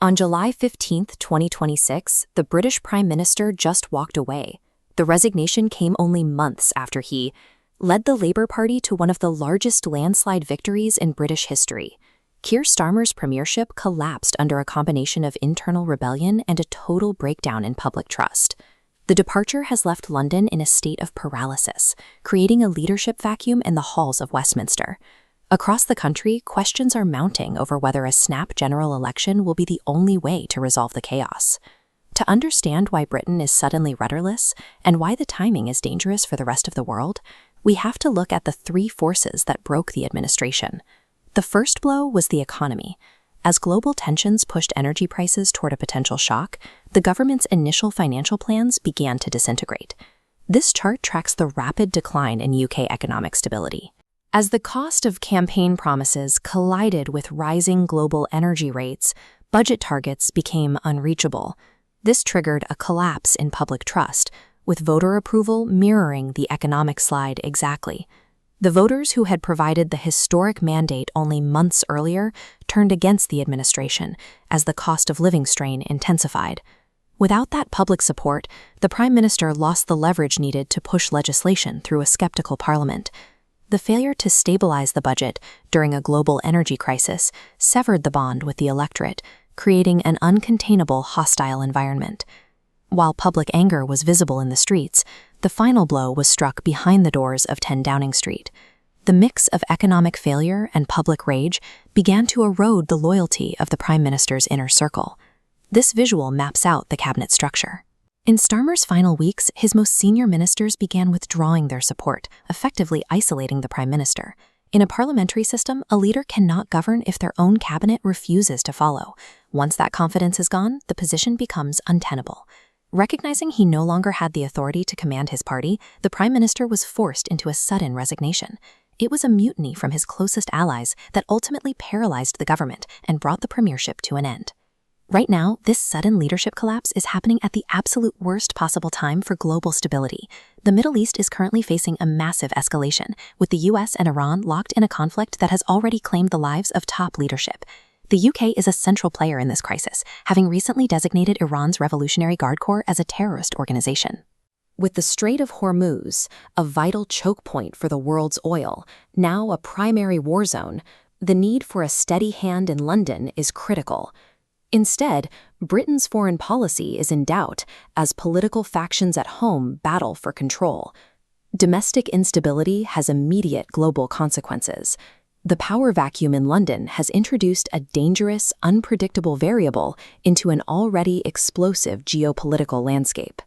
On July 15, 2026, the British Prime Minister just walked away. The resignation came only months after he led the Labour Party to one of the largest landslide victories in British history. Keir Starmer's premiership collapsed under a combination of internal rebellion and a total breakdown in public trust. The departure has left London in a state of paralysis, creating a leadership vacuum in the halls of Westminster. Across the country, questions are mounting over whether a snap general election will be the only way to resolve the chaos. To understand why Britain is suddenly rudderless and why the timing is dangerous for the rest of the world, we have to look at the three forces that broke the administration. The first blow was the economy. As global tensions pushed energy prices toward a potential shock, the government's initial financial plans began to disintegrate. This chart tracks the rapid decline in UK economic stability. As the cost of campaign promises collided with rising global energy rates, budget targets became unreachable. This triggered a collapse in public trust, with voter approval mirroring the economic slide exactly. The voters who had provided the historic mandate only months earlier turned against the administration as the cost of living strain intensified. Without that public support, the Prime Minister lost the leverage needed to push legislation through a skeptical parliament. The failure to stabilize the budget during a global energy crisis severed the bond with the electorate, creating an uncontainable hostile environment. While public anger was visible in the streets, the final blow was struck behind the doors of 10 Downing Street. The mix of economic failure and public rage began to erode the loyalty of the Prime Minister's inner circle. This visual maps out the cabinet structure. In Starmer's final weeks, his most senior ministers began withdrawing their support, effectively isolating the Prime Minister. In a parliamentary system, a leader cannot govern if their own cabinet refuses to follow. Once that confidence is gone, the position becomes untenable. Recognizing he no longer had the authority to command his party, the Prime Minister was forced into a sudden resignation. It was a mutiny from his closest allies that ultimately paralyzed the government and brought the premiership to an end. Right now, this sudden leadership collapse is happening at the absolute worst possible time for global stability. The Middle East is currently facing a massive escalation, with the US and Iran locked in a conflict that has already claimed the lives of top leadership. The UK is a central player in this crisis, having recently designated Iran's Revolutionary Guard Corps as a terrorist organization. With the Strait of Hormuz, a vital choke point for the world's oil, now a primary war zone, the need for a steady hand in London is critical. Instead, Britain's foreign policy is in doubt as political factions at home battle for control. Domestic instability has immediate global consequences. The power vacuum in London has introduced a dangerous, unpredictable variable into an already explosive geopolitical landscape.